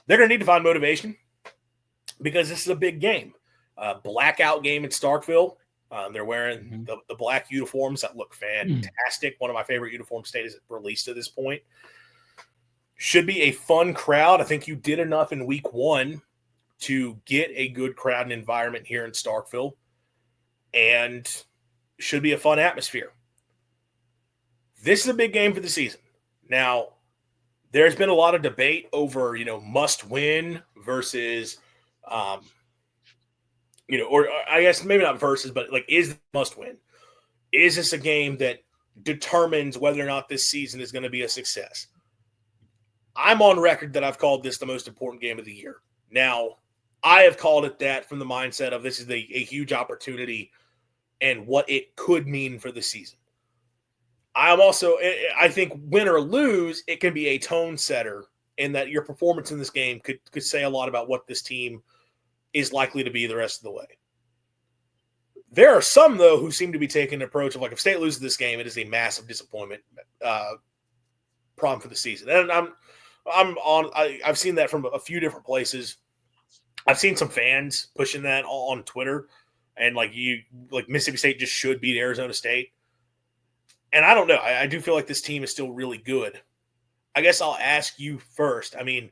they're going to need to find motivation because this is a big game. Blackout game in Starkville. They're wearing the black uniforms that look fantastic. One of my favorite uniform states released to this point. Should be a fun crowd. I think you did enough in week 1 to get a good crowd and environment here in Starkville, and should be a fun atmosphere. This is a big game for the season. Now, there's been a lot of debate over, must win versus, or I guess maybe not versus, but is must win? Is this a game that determines whether or not this season is going to be a success? I'm on record that I've called this the most important game of the year. Now, I have called it that from the mindset of this is a huge opportunity and what it could mean for the season. I think win or lose, it can be a tone setter in that your performance in this game could say a lot about what this team is likely to be the rest of the way. There are some, though, who seem to be taking an approach of if State loses this game, it is a massive disappointment problem for the season. And I've seen that from a few different places. I've seen some fans pushing that on Twitter, and Mississippi State just should beat Arizona State. And I don't know. I do feel like this team is still really good. I guess I'll ask you first. I mean,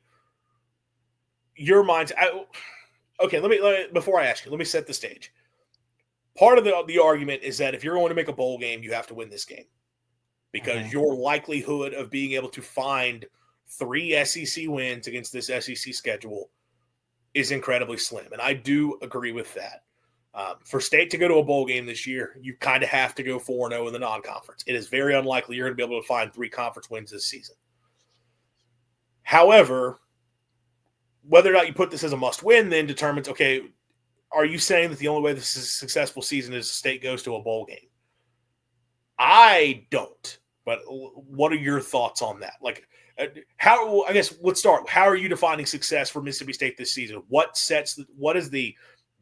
your mindset. Before I ask you, let me set the stage. Part of the argument is that if you're going to make a bowl game, you have to win this game because your likelihood of being able to find 3 SEC wins against this SEC schedule is incredibly slim. And I do agree with that. For State to go to a bowl game this year, you kind of have to go 4-0 in the non-conference. It is very unlikely you're going to be able to find 3 conference wins this season. However, whether or not you put this as a must-win then determines, okay, are you saying that the only way this is a successful season is State goes to a bowl game? I don't. But what are your thoughts on that? Let's start. How are you defining success for Mississippi State this season?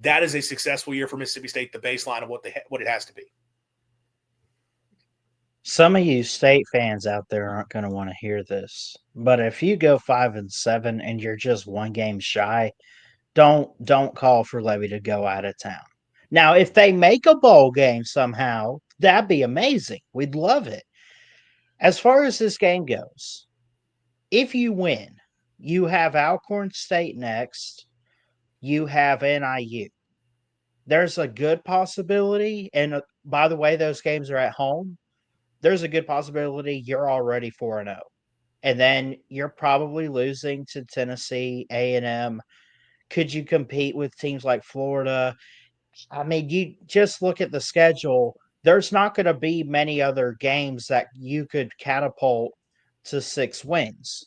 That is a successful year for Mississippi State, the baseline of what it has to be? Some of you State fans out there aren't going to want to hear this, but if you go 5-7 and you're just 1 game shy, don't call for Levy to go out of town. Now, if they make a bowl game somehow, that'd be amazing. We'd love it. As far as this game goes, if you win, you have Alcorn State next. You have NIU. There's a good possibility, and by the way, those games are at home. There's a good possibility you're already 4-0. And then you're probably losing to Tennessee, A&M. Could you compete with teams like Florida? I mean, you just look at the schedule. There's not going to be many other games that you could catapult to 6 wins.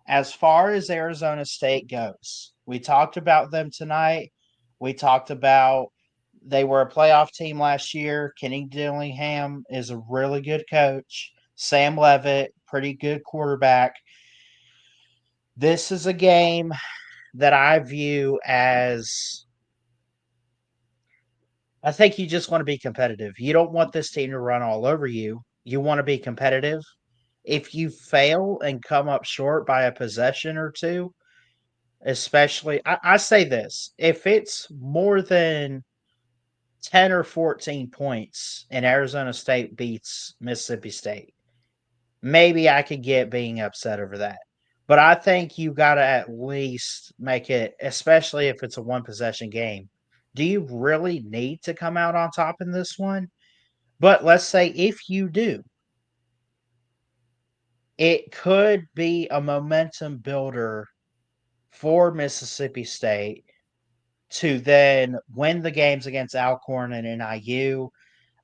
As far as Arizona State goes, we talked about them tonight. We talked about they were a playoff team last year. Kenny Dillingham is a really good coach. Sam Levitt, pretty good quarterback. This is a game that I view as I think you just want to be competitive. You don't want this team to run all over you. You want to be competitive. If you fail and come up short by a possession or two, especially, I say this, if it's more than 10 or 14 points and Arizona State beats Mississippi State, maybe I could get being upset over that. But I think you got to at least make it, especially if it's a 1 possession game. Do you really need to come out on top in this one? But let's say if you do, it could be a momentum builder for Mississippi State to then win the games against Alcorn and NIU,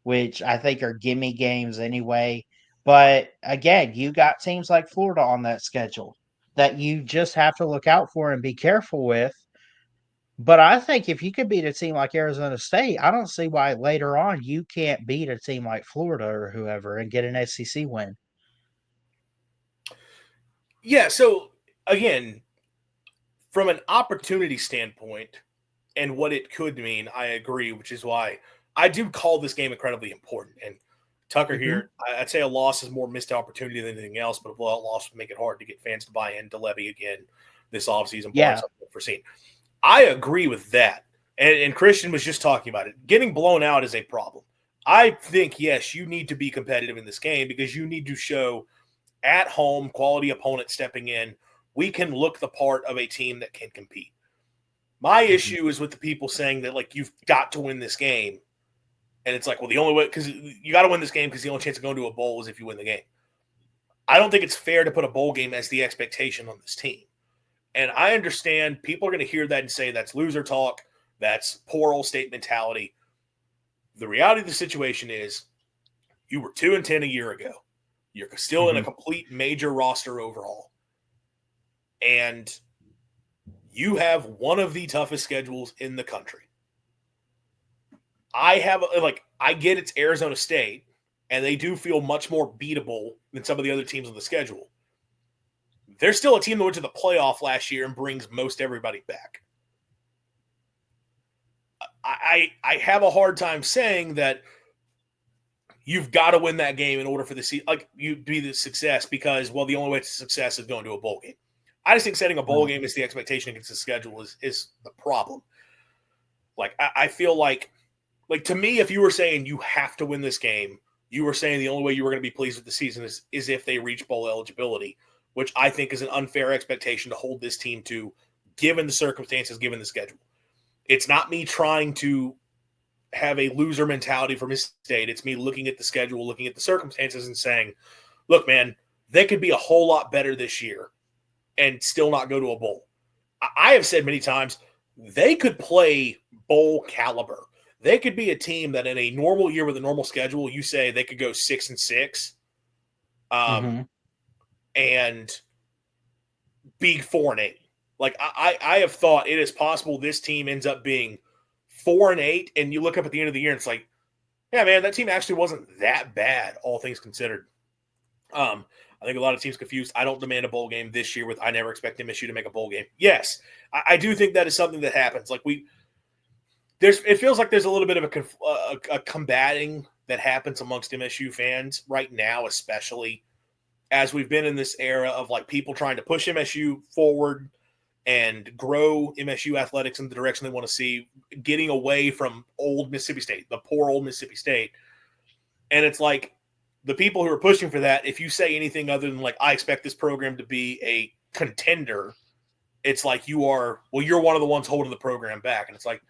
which I think are gimme games anyway. But again, you got teams like Florida on that schedule that you just have to look out for and be careful with. But I think if you could beat a team like Arizona State, I don't see why later on you can't beat a team like Florida or whoever and get an SEC win. Yeah, so again, from an opportunity standpoint and what it could mean, I agree, which is why I do call this game incredibly important. And Tucker here, I'd say a loss is more missed opportunity than anything else, but a blowout loss would make it hard to get fans to buy into Lebby again. this offseason, barring Yeah. something unforeseen. I agree with that. And Christian was just talking about it. Getting blown out is a problem. I think, yes, you need to be competitive in this game because you need to show at home quality opponent stepping in. We can look the part of a team that can compete. My issue is with the people saying that, like, you've got to win this game. And it's like, well, the only way, because you got to win this game because the only chance of going to a bowl is if you win the game. I don't think it's fair to put a bowl game as the expectation on this team. And I understand people are going to hear that and say that's loser talk. That's poor old state mentality. The reality of the situation is you were 2-10 a year ago. You're still in a complete major roster overhaul. And you have one of the toughest schedules in the country. I get it's Arizona State, and they do feel much more beatable than some of the other teams on the schedule. They're still a team that went to the playoff last year and brings most everybody back. I have a hard time saying that you've got to win that game in order for you to be the success because, well, the only way to success is going to a bowl game. I just think setting a bowl game as the expectation against the schedule is the problem. Like, I feel like to me, if you were saying you have to win this game, you were saying the only way you were going to be pleased with the season is if they reach bowl eligibility, which I think is an unfair expectation to hold this team to, given the circumstances, given the schedule. It's not me trying to have a loser mentality for Mississippi State. It's me looking at the schedule, looking at the circumstances and saying, look, man, they could be a whole lot better this year and still not go to a bowl. I have said many times they could play bowl caliber. They could be a team that in a normal year with a normal schedule, you say they could go 6-6 and be 4-8. Like, I have thought it is possible this team ends up being 4-8, and you look up at the end of the year and it's like, yeah, man, that team actually wasn't that bad, all things considered. I think a lot of teams confused. I don't demand a bowl game this year with I never expect MSU to make a bowl game. Yes, I do think that is something that happens. Like it feels like there's a little bit of a combating that happens amongst MSU fans right now, especially as we've been in this era of like people trying to push MSU forward and grow MSU athletics in the direction they want to see, getting away from old Mississippi State, the poor old Mississippi State. And it's like the people who are pushing for that, if you say anything other than like, I expect this program to be a contender, it's like you're one of the ones holding the program back. And it's like,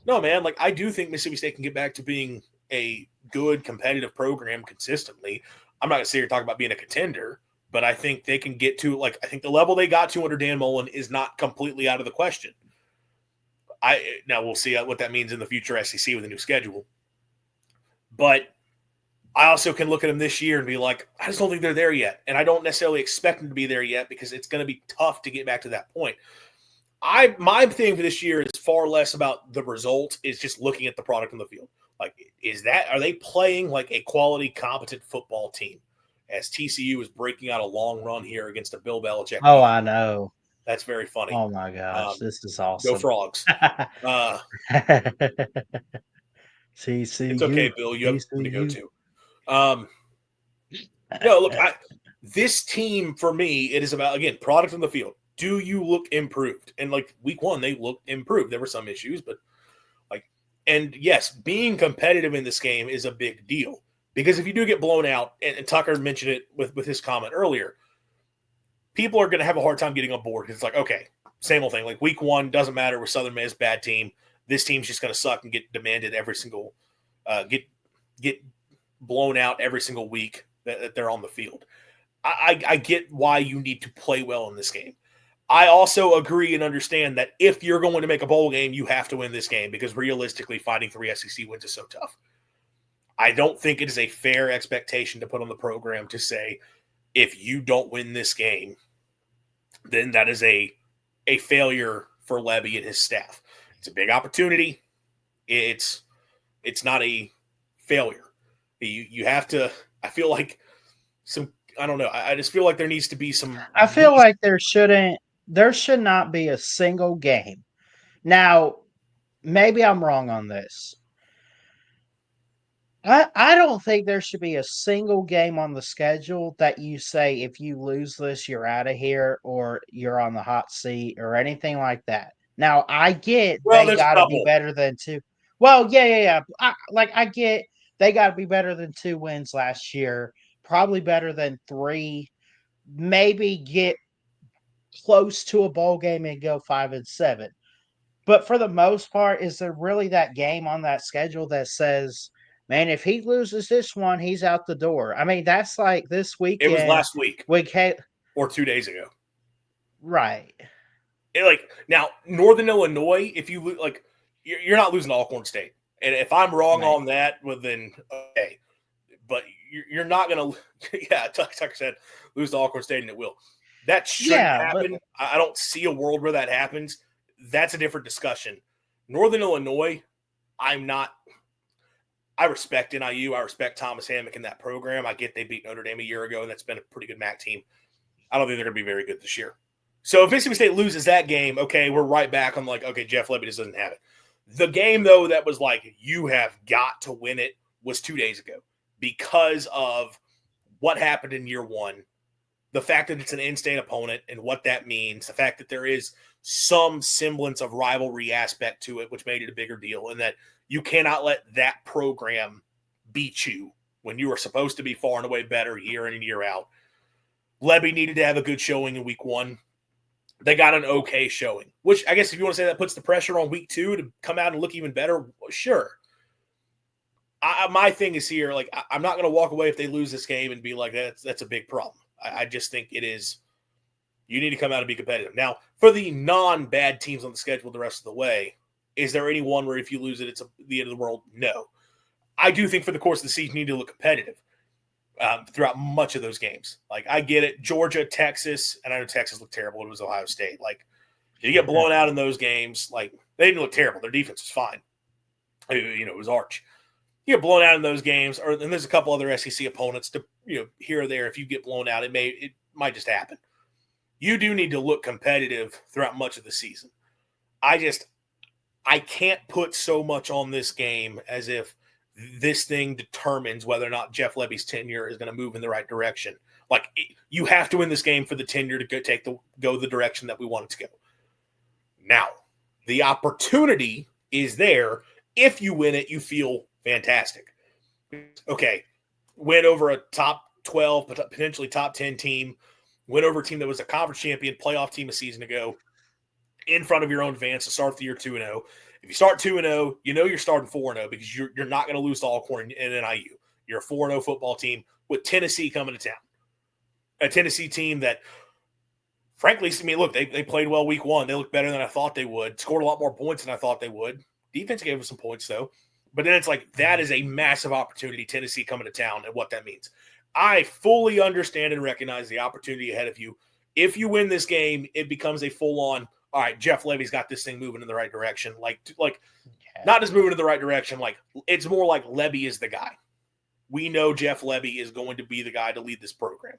no, man, like I do think Mississippi State can get back to being a good competitive program consistently. I'm not going to sit here and talk about being a contender, but I think they can get to, like, I think the level they got to under Dan Mullen is not completely out of the question. Now we'll see what that means in the future SEC with a new schedule. But I also can look at them this year and be like, I just don't think they're there yet. And I don't necessarily expect them to be there yet because it's going to be tough to get back to that point. My thing for this year is far less about the result, is just looking at the product on the field. Like, are they playing like a quality, competent football team? As TCU is breaking out a long run here against a Bill Belichick. Oh, I know. That's very funny. Oh my gosh, this is awesome. Go Frogs. TCU. It's okay, Bill. You have to go to. Look, this team for me, it is about, again, product on the field. Do you look improved? And like week 1, they looked improved. There were some issues, but and yes, being competitive in this game is a big deal. Because if you do get blown out, and Tucker mentioned it with his comment earlier, people are going to have a hard time getting on board because it's like, okay, same old thing. Like week 1, doesn't matter. We're Southern Miss, bad team. This team's just going to suck and get demanded every single get blown out every single week that they're on the field. I get why you need to play well in this game. I also agree and understand that if you're going to make a bowl game, you have to win this game because realistically, finding 3 SEC wins is so tough. I don't think it is a fair expectation to put on the program to say, if you don't win this game, then that is a failure for Lebby and his staff. It's a big opportunity. It's not a failure. You have to, I feel like I don't know. I just feel like there needs to be some. I feel like there should not be a single game. Now, maybe I'm wrong on this. I don't think there should be a single game on the schedule that you say if you lose this, you're out of here or you're on the hot seat or anything like that. Now, I get Well, they there's a got to be couple. better than two. Well, yeah. I get they got to be better than 2 wins last year, probably better than three, maybe get close to a bowl game and go 5-7. But for the most part, is there really that game on that schedule that says, man, if he loses this one, he's out the door? I mean, that's like this It was weekend. last week We can't, or 2 days ago. right. Now, Northern Illinois, if you like, you're not losing to Alcorn State. And if I'm wrong Right. on that, well, then okay. But you're not going to, yeah, Tucker said, lose to Alcorn State, and it will. That shouldn't Yeah, but happen. I don't see a world where that happens. That's a different discussion. Northern Illinois, I respect NIU. I respect Thomas Hammock in that program. I get they beat Notre Dame a year ago, and that's been a pretty good MAC team. I don't think they're going to be very good this year. So if Mississippi State loses that game, okay, we're right back on okay, Jeff Lebby just doesn't have it. The game, though, that was like, you have got to win it was 2 days ago because of what happened in year one, the fact that it's an in-state opponent and what that means, the fact that there is some semblance of rivalry aspect to it, which made it a bigger deal, and that you cannot let that program beat you when you are supposed to be far and away better year in and year out. Lebby needed to have a good showing in week one. They got an okay showing, which I guess if you want to say that puts the pressure on week two to come out and look even better, sure. My thing is here, like, I'm not going to walk away if they lose this game and be like, that's a big problem. I just think it is. You need to come out and be competitive. Now, for the non-bad teams on the schedule the rest of the way, is there any one where if you lose it, it's the end of the world? No. I do think for the course of the season, you need to look competitive throughout much of those games. Like, I get it. Georgia, Texas, and I know Texas looked terrible. It was Ohio State. Like, you get blown out in those games. Like, they didn't look terrible. Their defense was fine. It was Arch. You get blown out in those games, and there's a couple other SEC opponents to here or there. If you get blown out, it might just happen. You do need to look competitive throughout much of the season. I can't put so much on this game as if this thing determines whether or not Jeff Lebby's tenure is going to move in the right direction. Like, you have to win this game for the tenure to go the direction that we want it to go. Now, the opportunity is there. If you win it, you feel fantastic. Okay, win over a top 12, potentially top 10 team, win over a team that was a conference champion, playoff team a season ago, in front of your own fans to start the year 2-0. If you start 2-0, you're starting 4-0 because you're not going to lose to Alcorn and NIU. You're a 4-0 football team with Tennessee coming to town. A Tennessee team that, frankly, I mean, look, they played well week one. They looked better than I thought they would. Scored a lot more points than I thought they would. Defense gave them some points, though. But then it's like, that is a massive opportunity, Tennessee coming to town, and what that means. I fully understand and recognize the opportunity ahead of you. If you win this game, it becomes a full-on, all right, Jeff Lebby's got this thing moving in the right direction. Not just moving in the right direction. Like, it's more like Lebby is the guy. We know Jeff Lebby is going to be the guy to lead this program.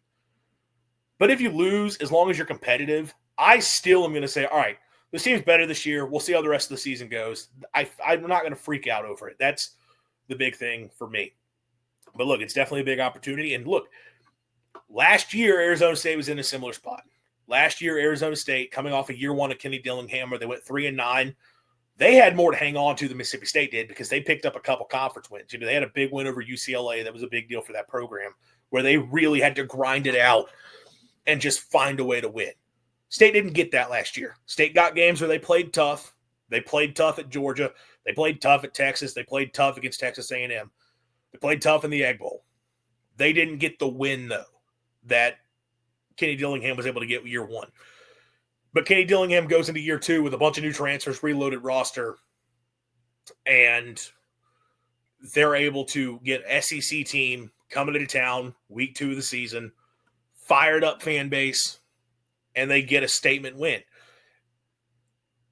But if you lose, as long as you're competitive, I still am going to say, all right, this team's better this year. We'll see how the rest of the season goes. I'm not going to freak out over it. That's the big thing for me. But look, it's definitely a big opportunity. And look, last year, Arizona State was in a similar spot. Last year, Arizona State, coming off of year one of Kenny Dillingham, where they went 3-9, they had more to hang on to than Mississippi State did because they picked up a couple conference wins. They had a big win over UCLA. That was a big deal for that program, where they really had to grind it out and just find a way to win. State didn't get that last year. State got games where they played tough. They played tough at Georgia. They played tough at Texas. They played tough against Texas A&M. They played tough in the Egg Bowl. They didn't get the win, though, that Kenny Dillingham was able to get year one. But Kenny Dillingham goes into year two with a bunch of new transfers, reloaded roster, and they're able to get SEC team coming into town week 2 of the season, fired up fan base, and they get a statement win.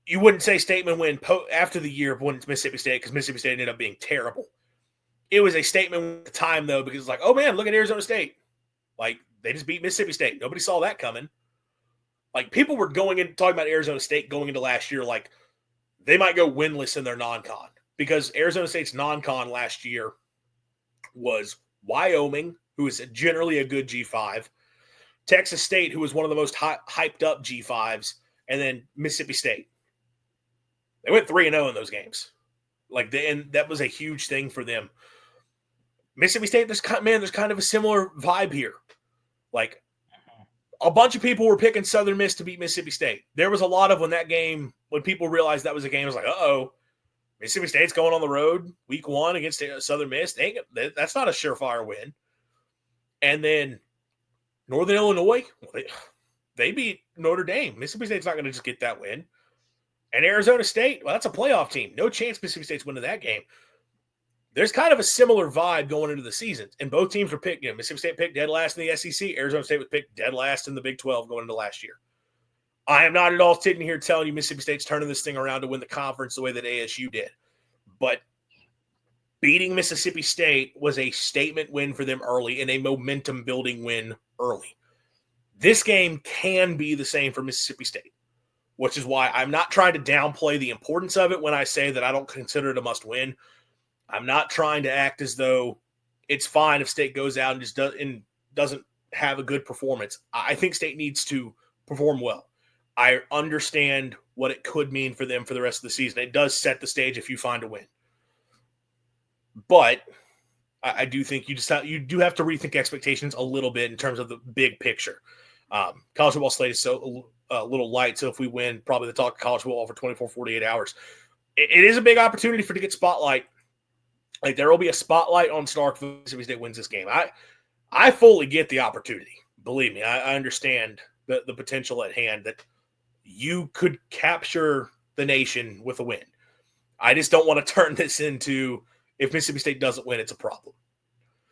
You wouldn't say statement win after the year when it's Mississippi State because Mississippi State ended up being terrible. It was a statement at the time, though, because it's like, oh, man, look at Arizona State. Like, they just beat Mississippi State. Nobody saw that coming. Like, people were talking about Arizona State going into last year like they might go winless in their non-con because Arizona State's non-con last year was Wyoming, who is generally a good G5, Texas State, who was one of the most hyped up G5s, and then Mississippi State. They went 3-0 in those games. And that was a huge thing for them. Mississippi State, there's kind of a similar vibe here. Like, a bunch of people were picking Southern Miss to beat Mississippi State. There was a lot of when people realized that was a game, it was like, uh-oh, Mississippi State's going on the road week 1 against Southern Miss. That's not a surefire win. And then Northern Illinois, they beat Notre Dame. Mississippi State's not going to just get that win. And Arizona State, well, that's a playoff team. No chance Mississippi State's winning that game. There's kind of a similar vibe going into the season. And both teams were picked. Mississippi State picked dead last in the SEC. Arizona State was picked dead last in the Big 12 going into last year. I am not at all sitting here telling you Mississippi State's turning this thing around to win the conference the way that ASU did. But beating Mississippi State was a statement win for them early and a momentum-building win early. This game can be the same for Mississippi State, which is why I'm not trying to downplay the importance of it when I say that I don't consider it a must-win. I'm not trying to act as though it's fine if State goes out and just doesn't have a good performance. I think State needs to perform well. I understand what it could mean for them for the rest of the season. It does set the stage if you find a win. But I do think you do have to rethink expectations a little bit in terms of the big picture. College football slate is so a little light, so if we win, probably the talk of college football for 24, 48 hours. It is a big opportunity to get spotlight. Like, there will be a spotlight on Stark if Mississippi State wins this game. I fully get the opportunity. Believe me, I understand the potential at hand that you could capture the nation with a win. I just don't want to turn this into, if Mississippi State doesn't win, it's a problem.